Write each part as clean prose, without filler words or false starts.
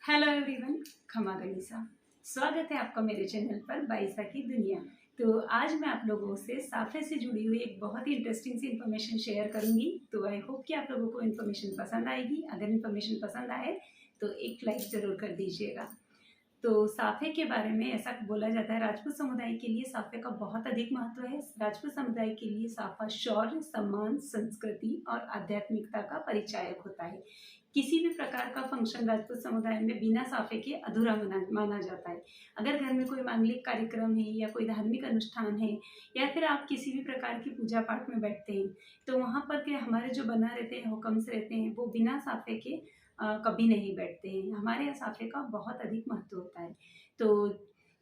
Hello everyone, खमा गनीसा। स्वागत है आपका मेरे चैनल पर बाइसा की दुनिया। तो आज मैं आप लोगों से साफे से जुड़ी हुई एक बहुत ही इंटरेस्टिंग सी इन्फॉर्मेशन शेयर करूंगी। तो आई होप कि आप लोगों को इन्फॉर्मेशन पसंद आएगी। अगर इन्फॉर्मेशन पसंद आए तो एक लाइक ज़रूर कर दीजिएगा। तो साफे के बारे में ऐसा बोला जाता है, राजपूत समुदाय के लिए साफे का बहुत अधिक महत्व है। राजपूत समुदाय के लिए साफा शौर्य, सम्मान, संस्कृति और आध्यात्मिकता का परिचायक होता है। किसी भी प्रकार का फंक्शन राजपूत समुदाय में बिना साफे के अधूरा माना जाता है। अगर घर में कोई मांगलिक कार्यक्रम है या कोई धार्मिक अनुष्ठान है या फिर आप किसी भी प्रकार की पूजा पाठ में बैठते हैं तो वहाँ पर के हमारे जो बना रहते हैं, हुक्म्स रहते हैं, वो बिना साफे के कभी नहीं बैठते हैं। हमारे यहाँ साफे का बहुत अधिक महत्व होता है। तो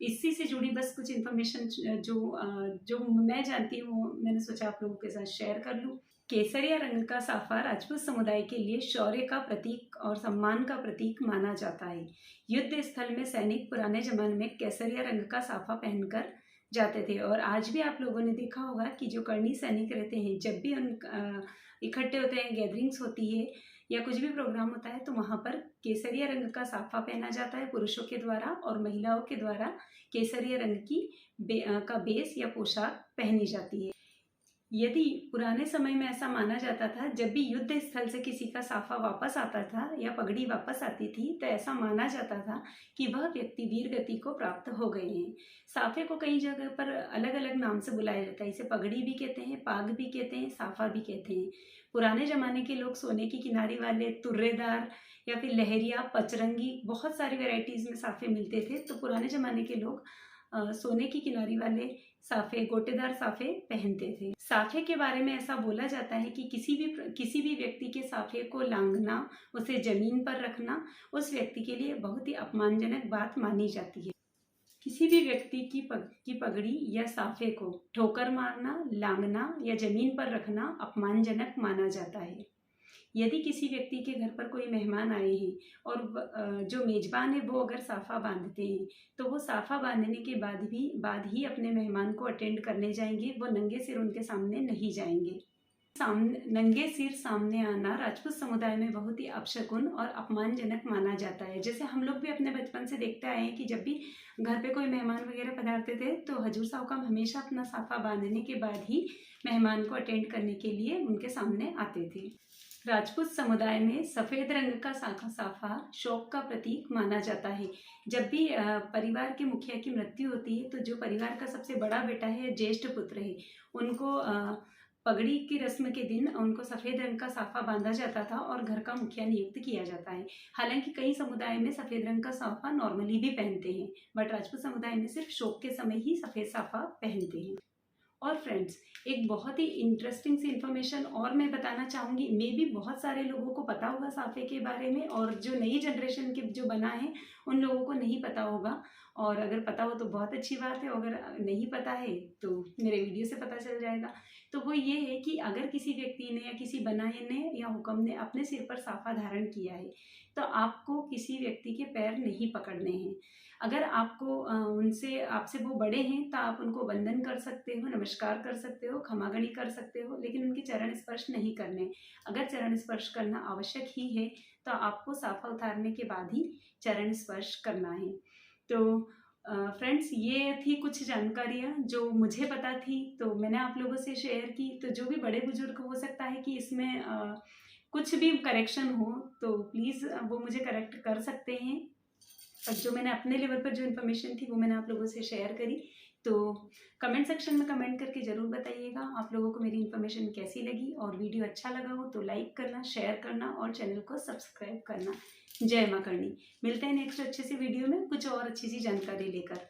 इसी से जुड़ी बस कुछ इन्फॉर्मेशन जो मैं जानती हूँ, मैंने सोचा आप लोगों के साथ शेयर कर लूँ। केसरिया रंग का साफा राजपूत समुदाय के लिए शौर्य का प्रतीक और सम्मान का प्रतीक माना जाता है। युद्ध स्थल में सैनिक पुराने जमाने में केसरिया रंग का साफा पहनकर जाते थे और आज भी आप लोगों ने देखा होगा कि जो कर्णी सैनिक रहते हैं, जब भी उन इकट्ठे होते हैं, गैदरिंग्स होती है या कुछ भी प्रोग्राम होता है तो वहाँ पर केसरिया रंग का साफा पहना जाता है पुरुषों के द्वारा, और महिलाओं के द्वारा केसरिया रंग की का बेस या पोशाक पहनी जाती है। यदि पुराने समय में ऐसा माना जाता था, जब भी युद्ध स्थल से किसी का साफा वापस आता था या पगड़ी वापस आती थी तो ऐसा माना जाता था कि वह व्यक्ति वीर गति को प्राप्त हो गए हैं। साफे को कई जगह पर अलग अलग नाम से बुलाया जाता है। इसे पगड़ी भी कहते हैं, पाग भी कहते हैं, साफा भी कहते हैं। पुराने ज़माने के लोग सोने की किनारी वाले, तुर्रेदार या फिर लहरिया, पचरंगी, बहुत सारी वेराइटीज़ में साफे मिलते थे। तो पुराने ज़माने के लोग सोने की किनारी वाले साफे, गोटेदार साफे पहनते थे। साफे के बारे में ऐसा बोला जाता है कि किसी भी व्यक्ति के साफे को लांघना, उसे जमीन पर रखना उस व्यक्ति के लिए बहुत ही अपमानजनक बात मानी जाती है। किसी भी व्यक्ति की पगड़ी या साफे को ठोकर मारना, लांघना या जमीन पर रखना अपमानजनक माना जाता है। यदि किसी व्यक्ति के घर पर कोई मेहमान आए हैं और जो मेज़बान है वो अगर साफ़ा बांधते हैं तो वो साफ़ा बांधने के बाद ही अपने मेहमान को अटेंड करने जाएंगे। वो नंगे सिर उनके सामने नहीं जाएंगे। नंगे सिर सामने आना राजपूत समुदाय में बहुत ही अपशकुन और अपमानजनक माना जाता है। जैसे हम लोग भी अपने बचपन से देखते आए हैं कि जब भी घर पे कोई मेहमान वगैरह पधारते थे तो हजूर साहब का हमेशा अपना साफ़ा बांधने के बाद ही मेहमान को अटेंड करने के लिए उनके सामने आते थे। राजपूत समुदाय में सफ़ेद रंग का साफा शौक का प्रतीक माना जाता है। जब भी परिवार के मुखिया की मृत्यु होती है तो जो परिवार का सबसे बड़ा बेटा है, ज्येष्ठ पुत्र है, उनको पगड़ी की रस्म के दिन उनको सफ़ेद रंग का साफा बांधा जाता था और घर का मुखिया नियुक्त किया जाता है। हालांकि कई समुदाय में सफ़ेद रंग का साफा नॉर्मली भी पहनते हैं, बट राजपूत समुदाय में सिर्फ शौक के समय ही सफ़ेद साफा पहनते हैं। और फ्रेंड्स, एक बहुत ही इंटरेस्टिंग सी इन्फॉर्मेशन और मैं बताना चाहूँगी। मे भी बहुत सारे लोगों को पता होगा साफे के बारे में, और जो नई जनरेशन के जो बना है उन लोगों को नहीं पता होगा। और अगर पता हो तो बहुत अच्छी बात है, अगर नहीं पता है तो मेरे वीडियो से पता चल जाएगा। तो वो ये है कि अगर किसी व्यक्ति ने या किसी बनाए ने या हुक्म ने अपने सिर पर साफा धारण किया है तो आपको किसी व्यक्ति के पैर नहीं पकड़ने हैं। अगर आपको आपसे वो बड़े हैं तो आप उनको वंदन कर सकते हो, नमस्कार कर सकते हो, क्षमागणी कर सकते हो, लेकिन उनके चरण स्पर्श नहीं करने। अगर चरण स्पर्श करना आवश्यक ही है तो आपको साफा उतारने के बाद ही चरण स्पर्श करना है। तो फ्रेंड्स, ये थी कुछ जानकारियाँ जो मुझे पता थी तो मैंने आप लोगों से शेयर की। तो जो भी बड़े बुजुर्ग, हो सकता है कि इसमें कुछ भी करेक्शन हो तो प्लीज़ वो मुझे करेक्ट कर सकते हैं। और जो मैंने अपने लेवल पर जो इन्फॉर्मेशन थी वो मैंने आप लोगों से शेयर करी। तो कमेंट सेक्शन में कमेंट करके ज़रूर बताइएगा आप लोगों को मेरी इन्फॉर्मेशन कैसी लगी, और वीडियो अच्छा लगा हो तो लाइक करना, शेयर करना और चैनल को सब्सक्राइब करना। जय मां करणी। मिलते हैं नेक्स्ट अच्छे से वीडियो में कुछ और अच्छी सी जानकारी लेकर।